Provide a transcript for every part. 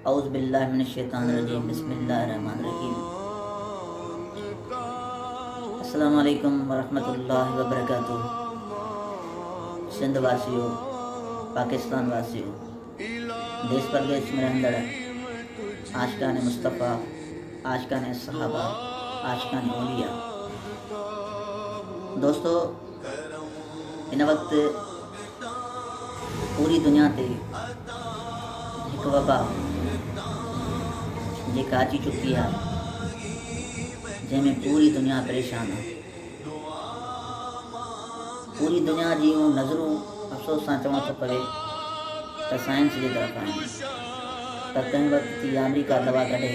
औज़ु बिल्लाहि मिनश शैतानिर रजीम बिस्मिल्लाहिर रहमानिर रहीम। अस्सलामु अलैकुम वरहमतुल्लाहि वबरकातुह। सिंध वासियों, पाकिस्तान वासियों, देश परदेश में रहंदड़ आशिकान मुस्तफ़ा, आशिकान सहाबा, आशिकान औलिया, दोस्तों, इन वक्त पूरी दुनिया ते एक वबा जेका अची चुकी है, जंहिंमें पूरी दुनिया परेशान है। पूरी दुनिया जी नज़रूं अफ़सोस सां चवण थो पवे त साइंस जी तरफ़ आहिनि। त कंहिं वक़्तु थी अमेरिका दवा कढे,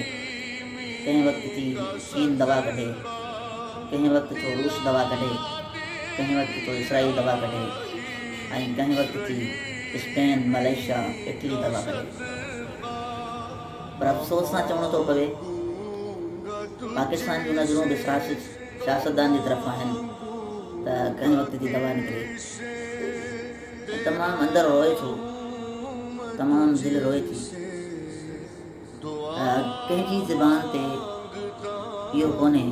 कंहिं वक़्तु थी चीन दवा कढे, कंहिं वक़्तु थो रूस दवा कढे, कंहिं वक़्तु थो इसराइल दवा कढे, ऐं कंहिं वक़्तु थी स्पेन, मलेशिया, इटली दवा कढे। पर अफ़सोस सां चवणो थो पवे पाकिस्तान जूं नज़रूं बि सियासतदान जी तरफ़ आहिनि त कंहिं वक़्तु थी दवा निकिरे। तमामु अंदरि रोए थो, तमामु दिलि रोए थी। कंहिंजी ज़बान ते इहो कोन्हे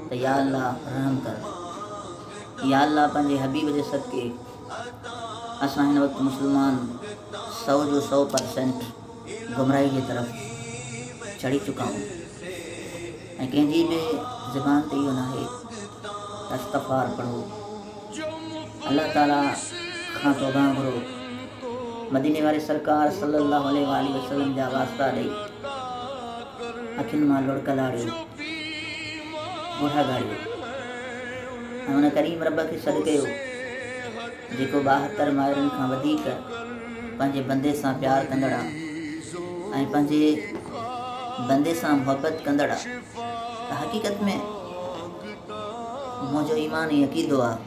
त या अल्लाह रहम कर, या अल्लाह पंहिंजे हबीब जे सदके असां हिन वक़्तु मुस्लमान 100 जो 100% गुमराही जी तरफ़ चढ़ी चुका आहियूं। ऐं कंहिंजी बि ज़बान ते इहो न आहे त इस्तग़फ़ार पढ़ो, अल्लाह ताला खां तौबा घुरो, मदीने वारे सरकार सल्लल्लाहु अलैहि वसल्लम जा वास्ता ॾेई अखियुनि मां लुड़क लाड़ियो, ॻोढ़ा ॻाड़ियो ऐं हुन करीम रब खे सॾु कयो जेको 72 माइरनि खां वधीक पंहिंजे बंदे सां प्यारु कंदड़ आहे ऐं पंहिंजे बंदे सां मुहबत कंदड़ आहे। त हक़ीक़त में मुंहिंजो ईमान ई अक़ीदो आहे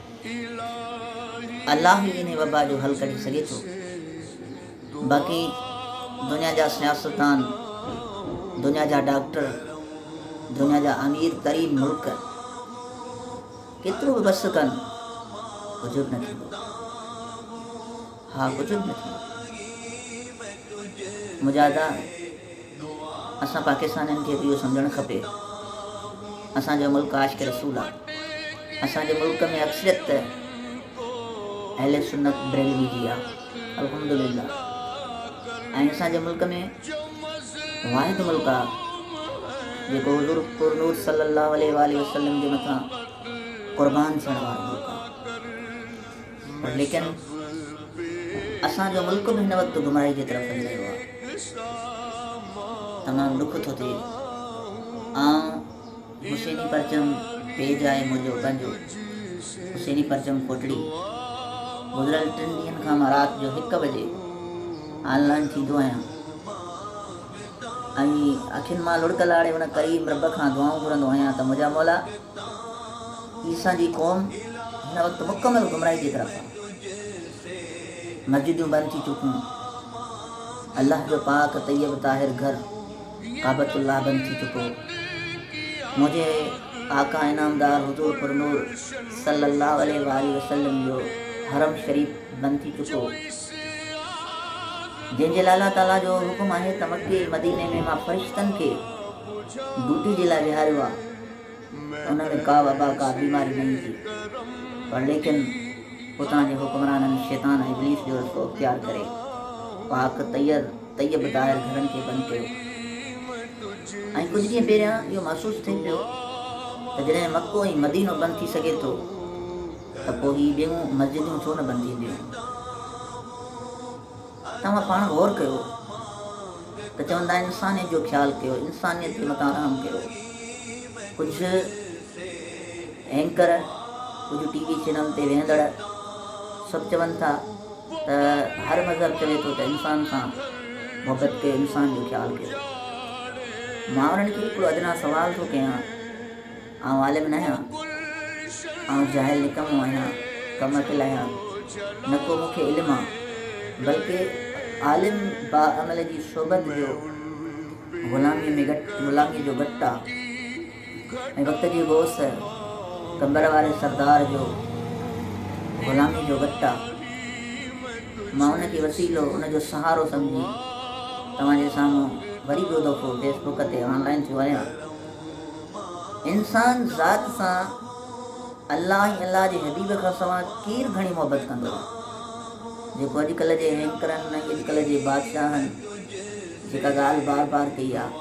अल्लाह ई इन वबा जो हल कढी सघे थो। बाक़ी दुनिया जा सियासतदान, दुनिया जा डॉक्टर, दुनिया जा अमीर तरीन मुल्क केतिरो बि बस कनि, कुझु बि न थींदो। हा, कुझु बि न थींदो। मुजाहिदा असां पाकिस्तानियुनि खे बि इहो सम्झणु खपे, असांजो मुल्क आशिक़ रसूल आहे। असांजे मुल्क में अक्सरियत अहले सुन्नत बरेलवी जी आहे, अल्हम्दुलिल्लाह। ऐं असांजे मुल्क में वाहिद मुल्क आहे जेको हुज़ूर पुरनूर सल्लल्लाहु अलैहि वसल्लम जे मथां क़ुर्बान थियण वारो मुल्क आहे। पर लेकिन असांजो मुल्क बि हिन वक़्तु गुमराही जी तरफ़ वञी रहियो आहे। तमामु ॾुख थो थिए। हुसैनी परचम पेज आहे मुंहिंजो पंहिंजो, हुसैनी परचम कोटड़ी। गुज़िरियल 3 ॾींहंनि खां मां राति जो 1 बजे ऑनलाइन थींदो आहियां ऐं अखियुनि मां लुड़क लाड़े हुन करीम रब खां दुआऊं घुरंदो आहियां त मुंहिंजा मौला, असांजी क़ौम हिन वक़्तु मुकमल गुमराही जी तरफ़ आहे। मस्जिदूं बंदि थी चुकियूं, अल्लाह जो पाक तैयब ताहिर घर काबतुल्लाह बंदि थी चुको, मुंहिंजे आका इनामदार हुज़ूर पुरनूर सल्लल्लाहु अलैहि वसल्लम जो हरम शरीफ़ बंदि थी चुको, जंहिंजे लाइ अल्लाह ताला जो हुकुम आहे त मके मदीने में मां फ़रिश्तनि खे ड्यूटी जे लाइ विहारियो आहे, उन में का वबा का बीमारी न ईंदी। पर लेकिन उतां जे हुक्मराननि शैतान इब्लीस जो रस्तो इख्तियार करे पाक तैयब ताहिर घरनि खे बंदि कयो। ऐं कुझु ॾींहं पहिरियां इहो महसूसु थिए पियो त जॾहिं मको ऐं मदीनो बंदि थी सघे थो त पोइ ही ॿियूं मस्जिदूं छो न बंदि थींदियूं। तव्हां पाण गौर कयो त चवंदा आहिनि इंसानियत जो ख़्यालु कयो, इंसानियत जे मथां रहम कयो। कुझु एंकर, कुझु टीवी चैनल ते वेहंदड़ सभु चवनि था त हर मज़हब चवे थो त इंसान सां मुहबत कयो, इंसान जो ख़्यालु कयो। मां उन्हनि खे हिकिड़ो अदना सवाल थो कयां, आउं आलिम न आहियां, आउं जाहिल निकमो आहियां, कम अकिल आहियां, न को मूंखे इल्मु आहे, बल्कि आलिम बाअमल जी सोबत जो ग़ुलामीअ जो घटि आहे ऐं वक़्त जी गोस कंबर वारे सरदार जो ग़ुलामी जो घटि आहे। मां उनखे वसीलो, उनजो सहारो सम्झी तव्हांजे साम्हूं वरी ॿियो दफ़ो फेसबुक ते ऑनलाइन थियो आहियां। इंसान ज़ात सां अलाह ऐं अलाह जे हबीब खां सवाइ केरु घणी मोहबत कंदो आहे? जेको अॼुकल्ह जे एंकरनि ऐं अॼुकल्ह जे बादशाहनि जेका ॻाल्हि बार बार कई आहे,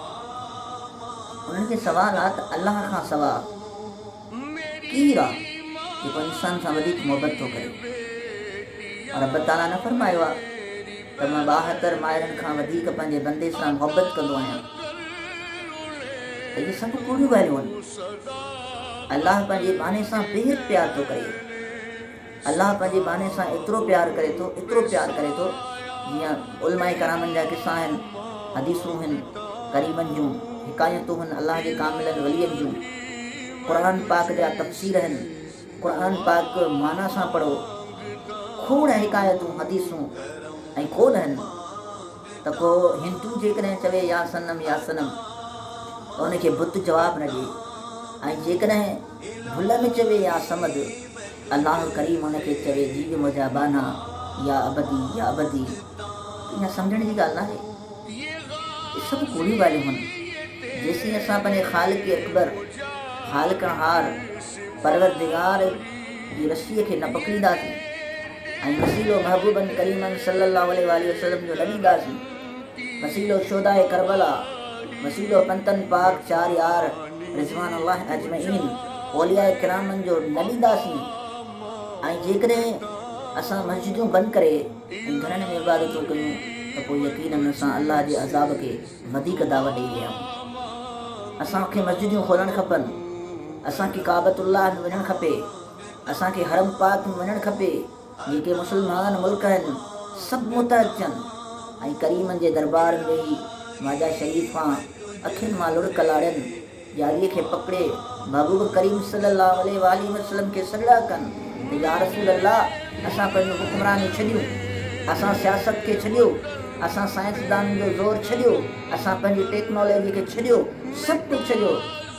उन्हनि खे सवाल आहे त अलाह खां सवाइ केरु आहे जेको इंसान सां वधीक मोहबत थो करे? और रब ताला न फरमायो आहे त मां 72 माहिरनि खां वधीक पंहिंजे बंदे सां मोहबत कंदो आहियां। त इहे सभु कूड़ियूं ॻाल्हियूं आहिनि। अलाह पंहिंजे बाने सां बेहद प्यार थो करे। अलाह पंहिंजे बाने सां एतिरो प्यार करे थो जीअं उलमाए करामनि जा किसा आहिनि, हदीसूं आहिनि, करीमनि जूं हिकायतूं आहिनि, अलाह जे कामिलनि वलियनि जूं, क़ुरान पाक जा तफ़सीर आहिनि, क़ुरान पाक माना सां पढ़ो, खोड़ हिकायतूं हदीसूं ऐं खोड़ आहिनि। त को हिंदू जेकॾहिं चवे या सनम त उनखे बुत जवाबु न ॾिए, ऐं जेकॾहिं भुल में चवे या समद, अलाह करीम उनखे चवे जीव मुंहिंजा बाना या अबदी या अबदी। इहा सम्झण जी ॻाल्हि न आहे। इहे सभु कूड़ियूं ॻाल्हियूं आहिनि। जेसीं असां पंहिंजे ख़ालिक़ अकबर, ख़ालिक़ हार, परवरदिगार जी रसीअ खे न पकड़ींदासीं ऐं वसीलो महबूबन करीमन सल्लल्लाहु अलैहि वसल्लम जो न ॾींदासीं, वसीलो शोदाए करबला, वसीलो पंतन पाक 4 यार रिज़वान अल्लाह अजमईन औलिया किरामन जो न ॾींदासीं, ऐं जेकॾहिं असां मस्जिदूं बंदि करे ऐं घरनि में इबादतूं कयूं त पोइ यकीनन असां अलाह जे अज़ाब खे वधीक दावत ॾेई रहिया आहियूं। असांखे मस्जिदूं खोलणु खपनि, असांखे काबतुल्लाह में वञणु खपे, असांखे हरम पाक में वञणु खपे। जेके मुस्लमान मुल्क आहिनि सभु मुतहद थियनि ऐं करीमनि जे दरबार में वेही माजा शरीफ़ां अखियुनि मां लुड़क लाड़नि, ॼारीअ खे पकिड़े महबूब करीम सल्लल्लाहु अलैहि वसल्लम खे सजदा कनि त या रसूल अल्लाह, असां पंहिंजो हुक्मरानी छॾियूं, असां सियासत खे छॾियो, असां साइंसदाननि जो ज़ोर छॾियो, असां पंहिंजी टेक्नोलॉजी खे छॾियो, सभु कुझु छॾियो,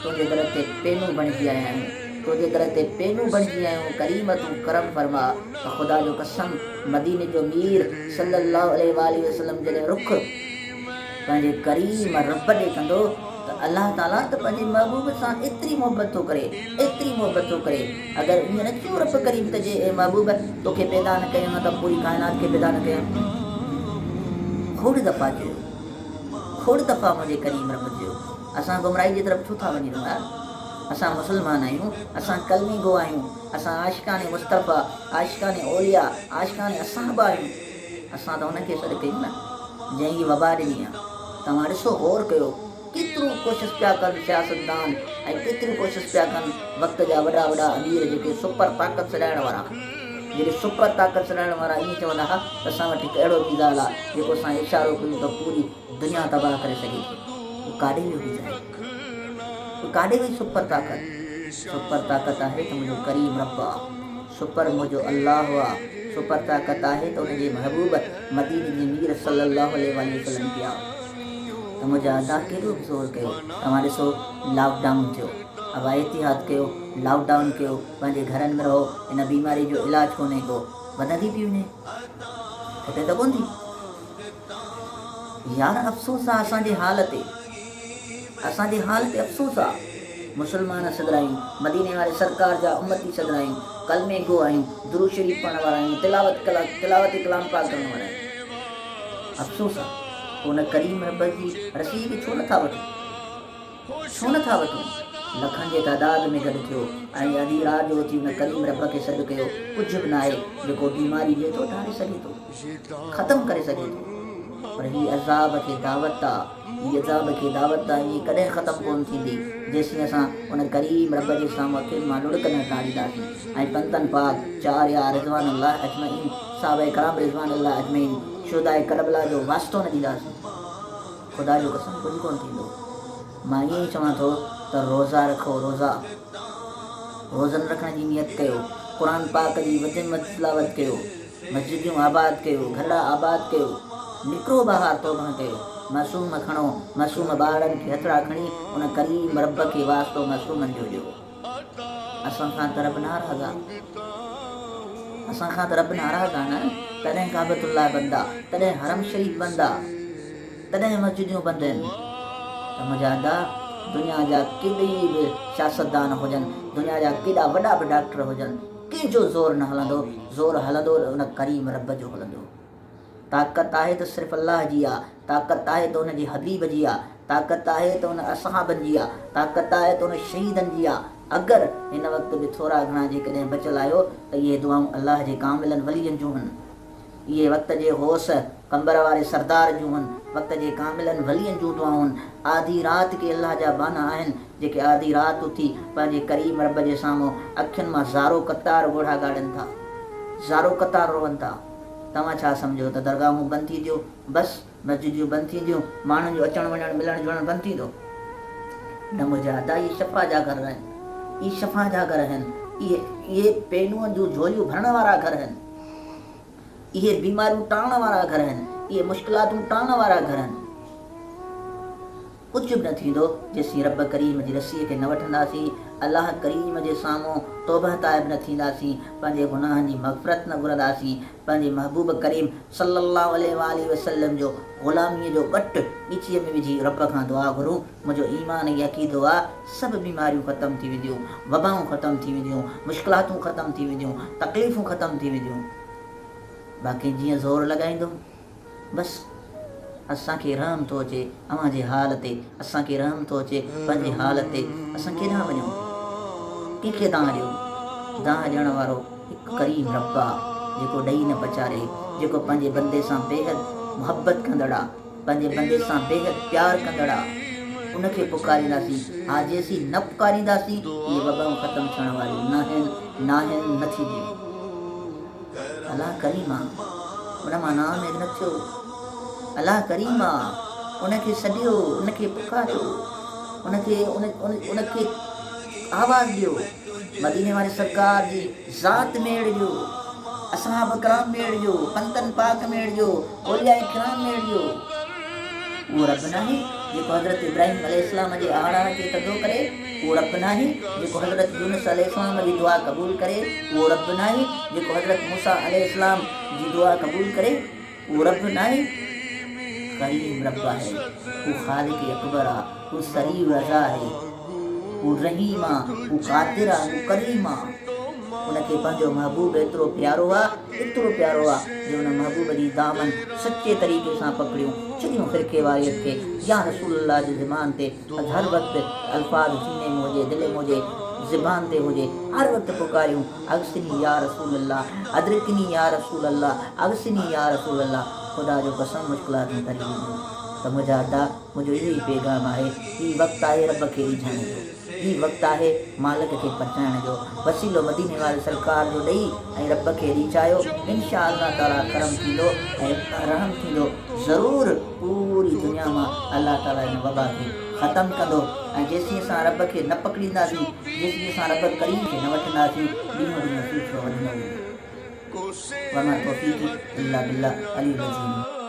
तुंहिंजे दर ते पेनू बणिजी आया आहियूं, तुंहिंजे दर ते पेनू बणिजी आया आहियूं। करीम तूं करम फरमा। त ख़ुदा जो कसम, मदीने जो मीर सल्लल्लाहु अलैहि वसल्लम जॾहिं रुख पंहिंजे करीम रब ॾे कंदो त अलाह ताला त पंहिंजे महबूब सां एतिरी मोहबत थो करे, एतिरी मोहबत थो करे। अगरि ईअं न थियो रब करीम त जे ए महबूब तोखे पैदा न कयो त पूरी काइनात खे पैदा न कयो। खोड़ दफ़ा चयो, खोड़ दफ़ा मुंहिंजे करीम रब चयो। असां गुमराही जी तरफ़ छो था वञी रहिया? असां मुस्लमान आहियूं, असां कलमी गो आहियूं, असां आशिकाने मुस्तफ़ा, आशिकाने औलिया, आशिकाने असहाबा आहियूं। असां त हुनखे सॾु कयूं न जंहिं वबा ॾिनी आहे। तव्हां ॾिसो, गौर कयो, केतिरो कोशिशि पिया कनि सियासतदान ऐं केतिरियूं कोशिशि पिया कनि वक़्त जा वॾा वॾा अमीर जेके सुपर ताक़त सॾाइण वारा, जेके सुपर ताक़त सॾाइण वारा ईअं चवंदा हुआ त असां वटि हिकु अहिड़ो मिज़ाल आहे जेको असां इशारो कयूं त पूरी दुनिया तबाह करे सघे थी। उहो काॾे वियो मिज़ाल? काॾे वई सुपर ताक़त? सुपर ताक़त आहे त मुंहिंजो करीम रब आहे, सुपर मुंहिंजो अलाह आहे, सुपर ताक़त आहे त उनजे महबूब मदीने जे मीर सल्लल्लाहु अलैहि वसल्लम पिया त मुंहिंजा अदा केॾो ज़ोर कयो। तव्हां ॾिसो, लॉकडाउन थियो, अब एहतियात कयो, लॉकडाउन कयो, पंहिंजे घरनि में रहो, हिन बीमारी जो इलाजु कोन्हे को, वधंदी पई वञे, घटे त कोन थी। यार अफ़सोस आहे असांजे हाल ते, असांजे हाल ते अफ़सोस आहे। मुस्लमान सदरायूं, मदीने वारे सरकार जा उम्मती सदरायूं, कलमे गो आहियूं, दुरूद शरीफ़ पढ़ण वारा आहियूं, तिलावत कलाम पाक करण वारा आहियूं। अफ़सोस आहे हुन करीम रब जी रसी खे छो नथा वठूं? छो नथा वठूं? लखनि जे तादाद में गॾु थियो ऐं अधी राति जो अची हुन करीम रब खे सॾु कयो। कुझु बि न आहे जेको बीमारी ॾिए थो, ठाहे सघे थो, ख़तमु करे सघे थो। पर हीअ अज़ाब खे दावत आहे, हीअ अज़ाब खे दावत आहे, हीअ कॾहिं ख़तमु कोन थींदी जेसीं असां उन करीम रब जे साम्हूं अखियुनि मां लुड़क न टाड़ींदासीं ऐं पंतनि पाक 4 यार रिज़वान अल्लाह अजमईन, साहबे कराम रिज़वान अल्लाह अजमईन, शुहदाए करबला जो वास्तो न ॾींदासीं। ख़ुदा जो कसम कुझु कोन थींदो। मां ईअं ई चवां थो त रोज़ा रखो, रोज़नि रखण जी नियत कयो, क़ुर पाक जी वधि में वधि तिलावत कयो, मस्जिदियूं आबाद कयो, घर आबाद कयो, निकिरो ॿाहिरि तौबा कयो, मासूम खणो, मासूम ॿारनि खे हथड़ा खणी उन करीम रब खे वास्तो मासूमनि जो ॾियो। असां खां त रब नाराज़ आहे, असां खां त रब नाराज़ आहे न। तॾहिं काबतुल्लाह बंदा, तॾहिं हरम शरीफ़ बंदा, तॾहिं मस्जिदियूं बंदि आहिनि। त मुंहिंजा अदा दुनिया जा केॾी बि सियासतदान हुजनि, दुनिया जा केॾा वॾा बि डॉक्टर हुजनि, कंहिंजो ज़ोर न हलंदो। ज़ोर हलंदो उन करीम रब जो हलंदो। ताक़त आहे त सिर्फ़ु अलाह जी आहे, ताक़त आहे त उनजी हबीब जी आहे, ताक़त आहे त उन असहाबनि जी आहे, ताक़त आहे त उन शहीदनि जी आहे। अगरि हिन वक़्तु बि थोरा घणा जेकॾहिं बचियल आहियो त इहे दुआऊं अलाह जे कामिलनि वलियनि जूं आहिनि। इहे वक़्त जे होस कंबर वारे सरदार जूं आहिनि, वक़्त जे कामिलनि वलियनि जूं दुआऊं आहिनि। आधी राति के अलाह जा बाना आहिनि जेके आधी राति उथी पंहिंजे करीम रब जे साम्हूं अखियुनि मां ज़ारो कतार ॻोढ़ा ॻाढ़नि था, ज़ारो कतार रोअनि था। तव्हां छा सम्झो त दरगाहूं बंदि थींदियूं, बसि मस्जिदियूं बंदि थींदियूं, माण्हुनि जो अचणु वञणु मिलणु जुलणु बंदि थींदो? न मुंहिंजा अदा, इहे शफ़ा जा घर आहिनि, इहे शफ़ा जा घर आहिनि, इहे पेनूअ जूं झोलियूं भरण वारा घर आहिनि, इहे बीमारियूं टालण वारा घर आहिनि, इहे मुश्किलातूं टालण वारा घर आहिनि। कुझु बि न थींदो जेसीं रब करीम जी रसीअ खे न वठंदासीं, अलाह करीम जे साम्हूं तौबह ताइब न थींदासीं, पंहिंजे गुनाहनि जी मग़फ़िरत न घुरंदासीं, पंहिंजे महबूब करीम सल्लल्लाहु अलैहि वसल्लम जो ग़ुलामीअ जो ॻटु ॻिचीअ में विझी रब खां दुआ घुरूं। मुंहिंजो ईमान ऐं अक़ीदो आहे सभु बीमारियूं ख़तमु थी वेंदियूं, वबाऊं ख़तमु थी वेंदियूं, मुश्किलातूं ख़तमु थी वेंदियूं, तकलीफ़ूं ख़तमु थी वेंदियूं। बाक़ी जीअं ज़ोर लॻाईंदो बसि असांखे रहम थो अचे अव्हां जे हाल ते, असांखे रहम थो अचे पंहिंजे हाल ते। असां केॾांहुं वञूं, कंहिंखे दांह ॾियूं? दांह ॾियण वारो हिकु करीम रब आहे जेको ॾेई न पचारे, जेको पंहिंजे बंदे सां बेहद मुहबत कंदड़ आहे, पंहिंजे बंदे सां बेहद प्यारु कंदड़ आहे। उनखे पुकारींदासीं, हा जेसीं न पुकारींदासीं इहे वबाऊं ख़तमु थियण वारियूं न आहिनि, न थींदियूं। अलाह करीम आहे, उन मां नाउमीद न थियो। अलाह करीम आहे, उनखे सॾियो, उनखे पुकारियो, उनखे आवाज़ ॾियो। मदीने वारे सरकार जी ज़ात में अड़िजो, असहाब किराम में अड़िजो, पंतनि पाक में अड़िजो, औलिया किराम में अड़िजो। उहो रब नाहे जेको हज़रत इब्राहिम अलैहिस्सलाम जे आहार खे कदो करे, उहो रब नाहे जेको हज़रत यूनुस अलैहिस्सलाम जी दुआ क़बूल करे, उहो रब नाहे जेको हज़रत मूसा अलैहिस्सलाम जी दुआ क़बूल करे, उहो रब नाहे। करीम रब आहे, हू ख़ालिक़ अकबर आहे, हू सरीर रज़ा आहे, हू रहीम आहे, हू क़ादिर आहे, हू करीम आहे। उनखे पंहिंजो महबूब एतिरो प्यारो आहे जो उन महबूब जी दामन सचे तरीक़े सां पकड़ियूं, छॾियूं फ़िरके वारियत खे। या रसूलुल्लाह जी ज़बान ते हर वक़्तु अल्फाज़ सीने में हुजे, दिलि में हुजे, ज़बान ते हुजे, हर वक़्तु पुकारियूं अगसिनी या रसूलल्लाह, अदरिकनी या रसूलल्लाह, अगसिनी या रसूलल्लाह। ख़ुदा जो कसम मुश्किलातूं तरी वेंदियूं। त मुंहिंजा अदा, मुंहिंजो इहो ई पैगाम आहे, हीउ वक़्तु आहे रब खे रिझाइण जो, हीउ वक़्तु आहे मालिक खे पहुचाइण जो। वसीलो मदीने वारे सरकार जो ॾेई ऐं रब खे रिझायो, इंशा अल्लाह ताला करम थींदो ऐं रहम थींदो। ज़रूरु पूरी दुनिया मां अल्लाह ताला हिन वबा खे ख़तमु कंदो। ऐं जेसीं असां रब खे न पकड़ींदासीं, जेसीं असां रब करीम खे न वठंदासीं, ॾींहों ॾींहुं सूचो वधंदो। वमा तौफ़ीक़ी इल्ला बिल्लाह अली अज़ीम।